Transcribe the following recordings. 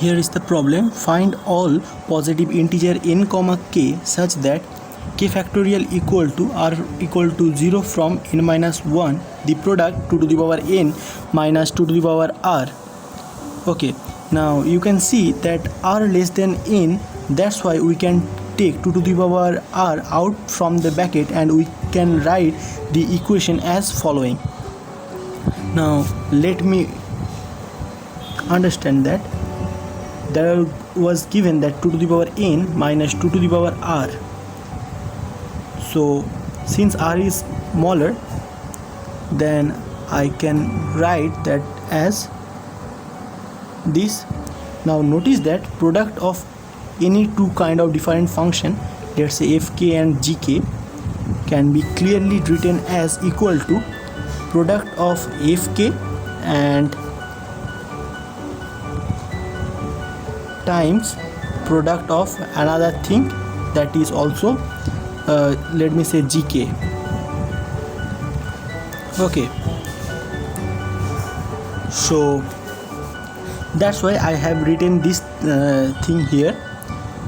Here is the problem. Find all positive integer n comma k such that k factorial equal to r equal to 0 from n minus 1, the product 2 to the power n minus 2 to the power r. Okay, now you can see that r less than n, that's why we can take 2 to the power r out from the bracket and we can write the equation as following. Now let me understand that there was given that 2 to the power n minus 2 to the power r. So since r is smaller, then I can write that as this. Now notice that product of any two kind of different function, let's say fk and gk, can be clearly written as equal to product of fk and times product of another thing, that is also let me say gk. Okay, so that's why I have written this thing here.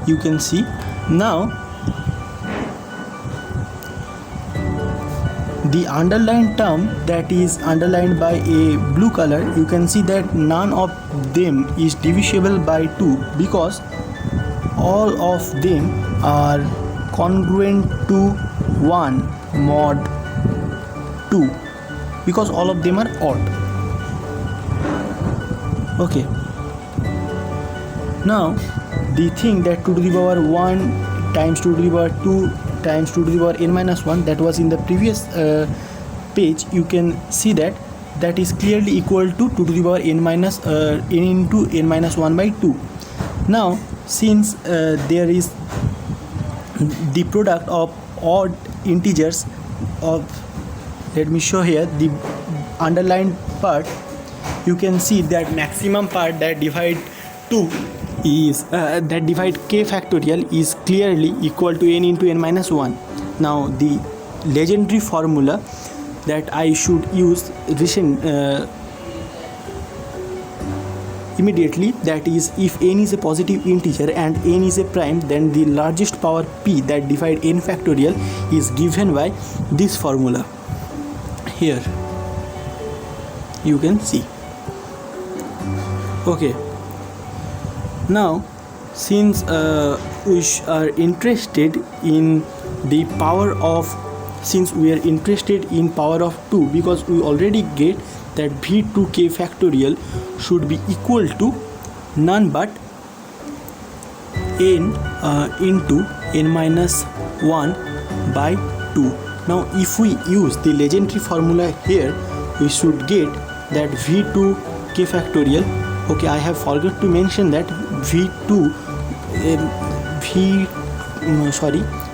You can see now the underlined term that is underlined by a blue color. You can see that none of them is divisible by 2 because all of them are congruent to 1 mod 2, because all of them are odd. Okay, now the thing that 2 to the power 1 times 2 to the power 2 times 2 to the power n minus 1, that was in the previous page, you can see that that is clearly equal to 2 to the power n minus n into n minus 1 by 2. Now since there is the product of odd integers of, let me show here the underlined part, you can see that maximum part that divide 2 is that divide k factorial is clearly equal to n into n minus 1. Now the legendary formula that I should use immediately, that is, if n is a positive integer and n is a prime, then the largest power p that divide n factorial is given by this formula. Here you can see. Okay, now since we are interested in the power of, since we are interested in power of 2, because we already get that v2k factorial should be equal to none but n into n minus 1 by 2. Now if we use the legendary formula here, we should get that v2k factorial. Okay, I have forgot to mention that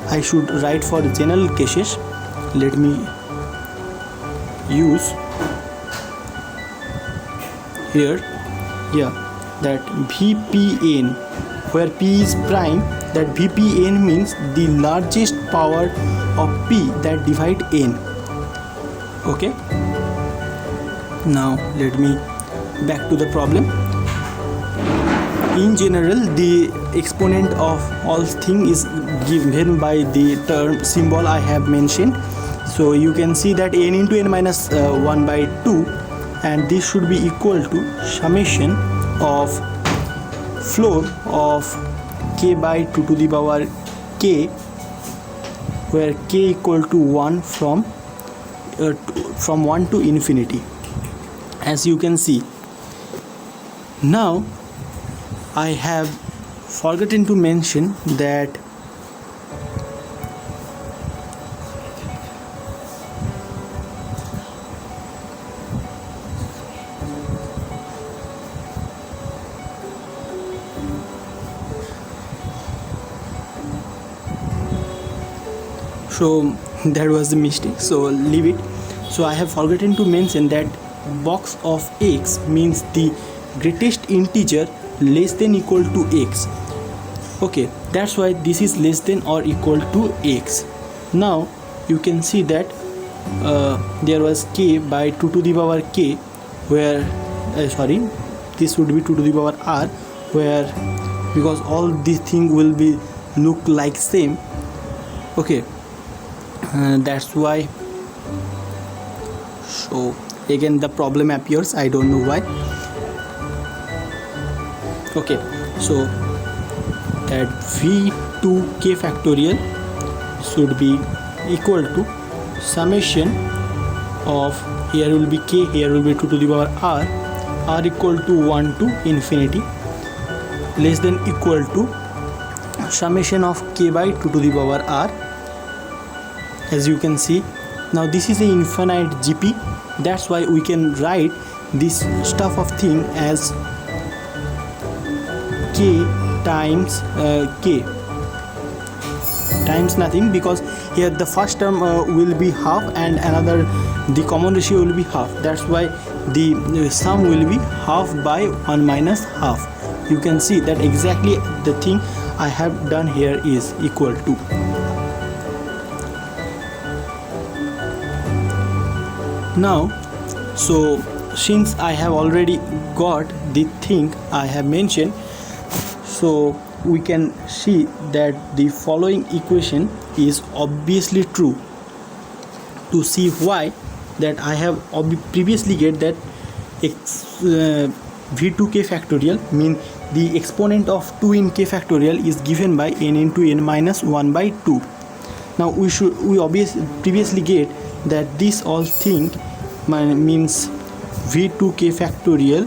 I should write for general cases. Let me use here, that vpn, where p is prime, that vpn means the largest power of p that divide n. Okay, now let me back to the problem. In general, the exponent of all thing is given by the term symbol I have mentioned. So you can see that n into n minus 1 by 2, and this should be equal to summation of floor of k by 2 to the power k, where k equal to 1 from 1 to infinity, as you can see. Now I have forgotten to mention that so that was the mistake, so leave it. So I have forgotten to mention that box of x means the greatest integer less than equal to x. Okay, that's why this is less than or equal to x. Now you can see that there was k by 2 to the power k, where this would be 2 to the power r, where, because all these things will be look like same. Okay, that's why. So again the problem appears, I don't know why. Okay, so that v2k factorial should be equal to summation of, here will be k, here will be 2 to the power r equal to 1 to infinity, less than equal to summation of k by 2 to the power r. As you can see, now this is a infinite GP, that's why we can write this stuff of thing as k times k times nothing, because here the first term will be half and another, the common ratio will be half, that's why the sum will be half by 1 minus half. You can see that exactly the thing I have done here is equal to. Now, so since I have already got the thing I have mentioned, so we can see that the following equation is obviously true. To see why, that I have previously get that v2k factorial mean the exponent of 2 in k factorial is given by n into n minus 1 by 2. Now we obviously previously get that this all thing means v2k factorial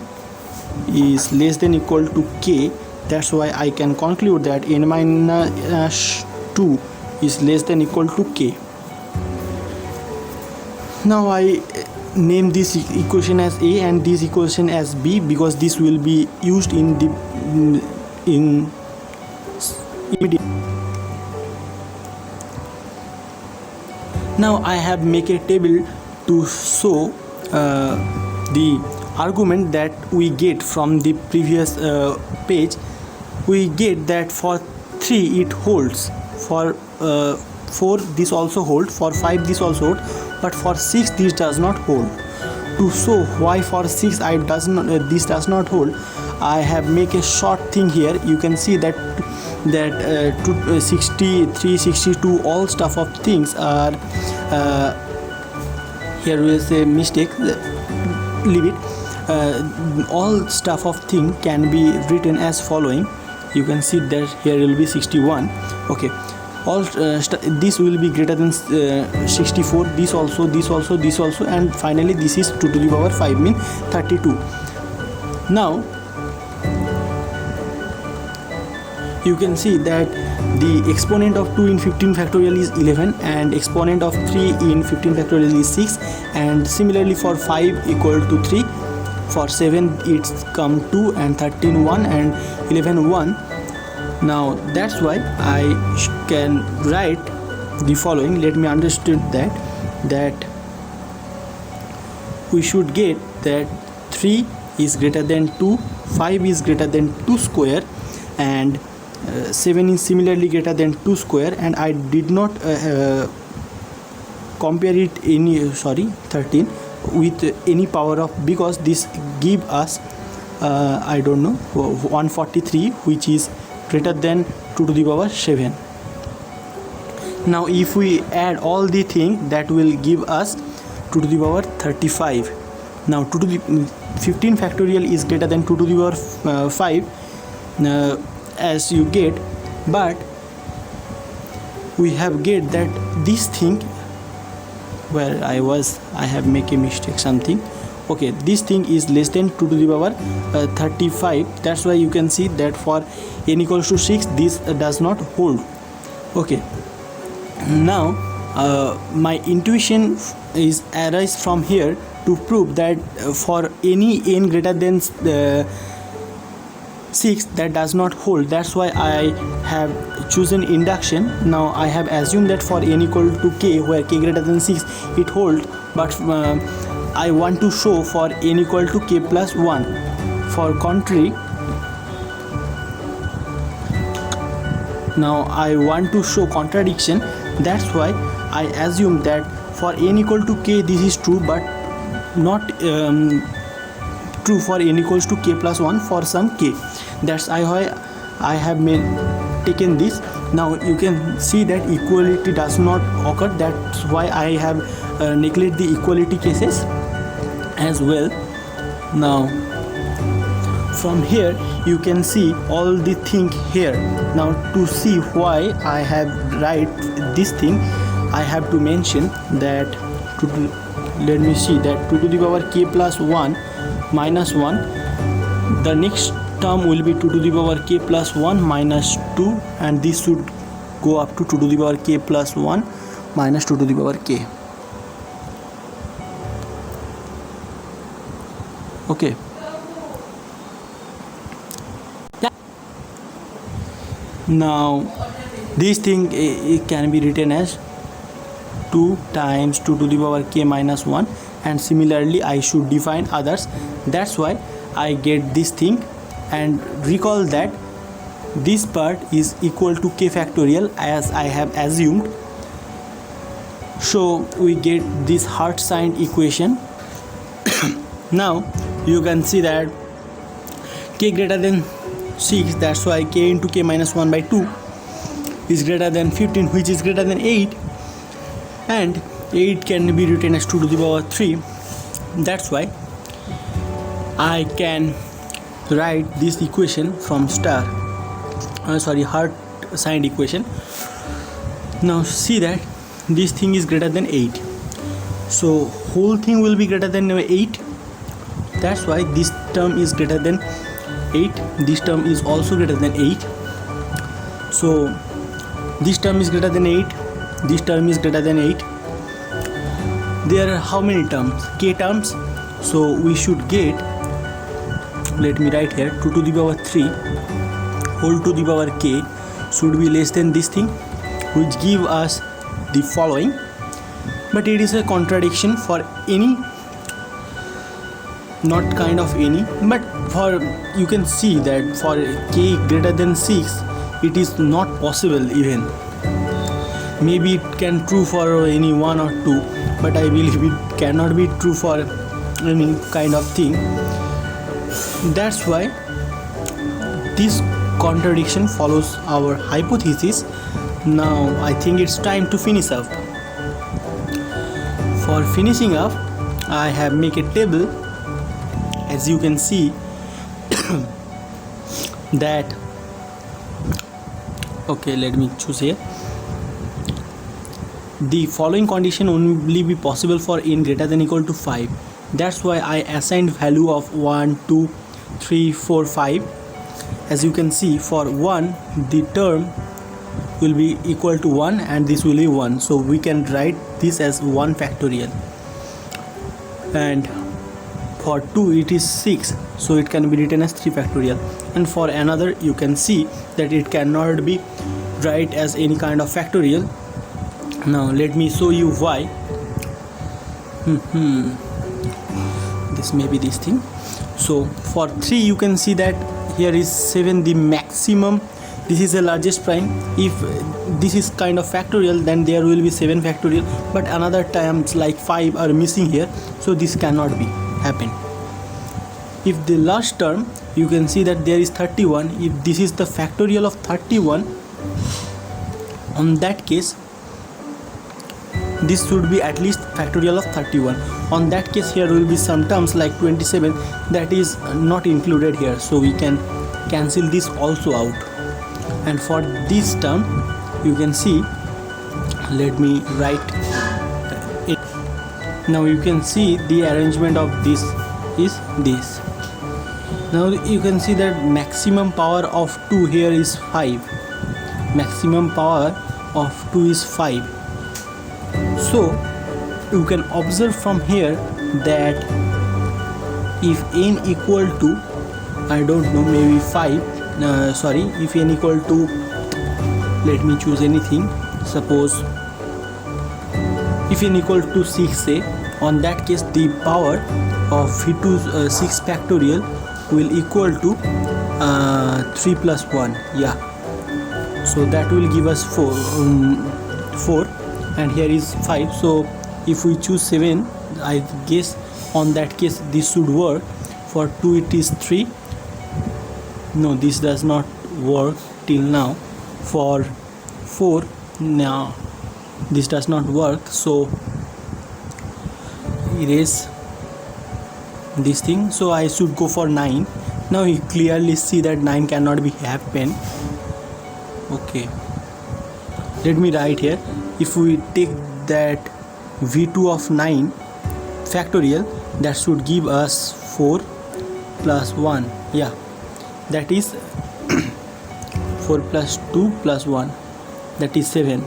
is less than equal to k. That's why I can conclude that n minus 2 is less than equal to k. Now I name this equation as A and this equation as B, because this will be used in the immediate. Now I have make a table to show the argument that we get from the previous page. We get that for 3 it holds, for 4 this also hold, for 5 this also hold, but for 6 this does not hold. To show why for 6 this does not hold, I have make a short thing here. You can see that 63, 62 all stuff of things are here is a mistake, leave it. All stuff of thing can be written as following. You can see that here will be 61. Okay, all this will be greater than 64, this also, this also, this also, and finally this is 2 to the power 5 mean 32. Now you can see that the exponent of 2 in 15 factorial is 11 and exponent of 3 in 15 factorial is 6, and similarly for 5 equal to 3, for 7 it's come 2, and 13 1, and 11 1. Now that's why I can write the following. Let me understand that we should get that 3 is greater than 2, 5 is greater than 2 square, and 7 is similarly greater than 2 square, and I did not compare it 13 with any power of, because this give us I don't know 143, which is greater than 2 to the power 7. Now if we add all the things, that will give us 2 to the power 35. Now 2 to the 15 factorial is greater than 2 to the power 5 as you get, but we have get that this thing where I have make a mistake something. Okay, this thing is less than 2 to the power 35. That's why you can see that for n equals to 6 this does not hold. Okay, now my intuition is arise from here to prove that for any n greater than 6 that does not hold. That's why I have chosen induction. Now I have assumed that for n equal to k, where k greater than 6 it holds, but I want to show for n equal to k plus 1. For contrary, now I want to show contradiction. That's why I assume that for n equal to k this is true, but not true for n equals to k plus 1 for some k. That's why I have taken this. Now you can see that equality does not occur. That's why I have neglected the equality cases as well. Now from here you can see all the thing here. Now to see why I have write this thing, I have to mention that let me see that 2 to the power k plus 1 minus 1, the next term will be 2 to the power k plus 1 minus 2, and this should go up to 2 to the power k plus 1 minus 2 to the power k. Okay. Now this thing it can be written as 2 times 2 to the power k minus 1, and similarly I should define others. That's why I get this thing, and recall that this part is equal to k factorial as I have assumed. So we get this Hertzian equation. Now you can see that k greater than 6, that's why k into k minus 1 by 2 is greater than 15, which is greater than 8, and 8 can be written as 2 to the power 3. That's why I can write this equation from Hertzian equation. Now see that this thing is greater than 8, so whole thing will be greater than 8. That's why this term is greater than 8, this term is also greater than 8. So this term is greater than 8, this term is greater than 8. There are how many terms? K terms. So we should get, let me write here, 2 to the power 3 whole to the power k should be less than this thing, which give us the following. But it is a contradiction for any, not kind of any, but for, you can see that for k greater than 6 it is not possible even. Maybe it can true for any 1 or 2, but I believe it cannot be true for any kind of thing. That's why this contradiction follows our hypothesis. Now I think it's time to finish up. For finishing up, I have make a table. As you can see that, okay, let me choose here. The following condition only be possible for n greater than equal to 5. That's why I assigned value of 1, 2, 3, 4, 5. As you can see, for 1 the term will be equal to 1 and this will be 1, so we can write this as 1 factorial. And for 2 it is 6, so it can be written as 3 factorial. And for another you can see that it cannot be write as any kind of factorial. Now let me show you why. This may be this thing. So for 3 you can see that here is 7, the maximum. This is the largest prime. If this is kind of factorial, then there will be 7 factorial, but another terms like 5 are missing here, so this cannot be happen. If the last term, you can see that there is 31. If this is the factorial of 31, on that case this should be at least factorial of 31. On that case, here will be some terms like 27 that is not included here, so we can cancel this also out. And for this term you can see, let me write it. Now you can see the arrangement of this is this. Now you can see that maximum power of 2 here is 5. Maximum power of 2 is 5. So you can observe from here that if n equal to, I don't know, maybe 5, if n equal to, let me choose anything, suppose if n equal to 6, say, on that case the power of 6 factorial will equal to 3 plus 1, yeah, so that will give us 4, and here is 5. So if we choose 7, I guess on that case this should work. For 2 it is 3, no, this does not work till now. For 4 now this does not work, so erase this thing. So I should go for 9. Now you clearly see that 9 cannot be happen. Okay, let me write here. If we take that v2 of 9 factorial, that should give us 4 plus 1. Yeah, that is 4 plus 2 plus 1, that is 7.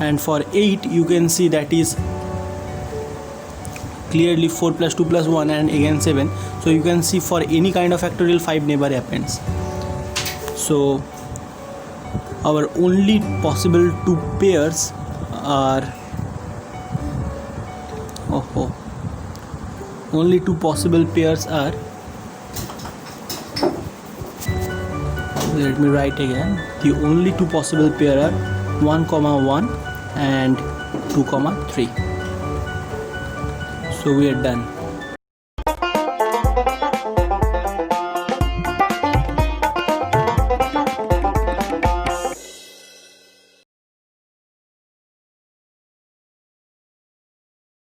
And for 8 you can see that is clearly 4 plus 2 plus 1 and again 7. So you can see for any kind of factorial 5 never happens. So our only possible two pairs are only two possible pairs are, let me write again, the only two possible pair are 1, 1 and 2, 3. So we are done.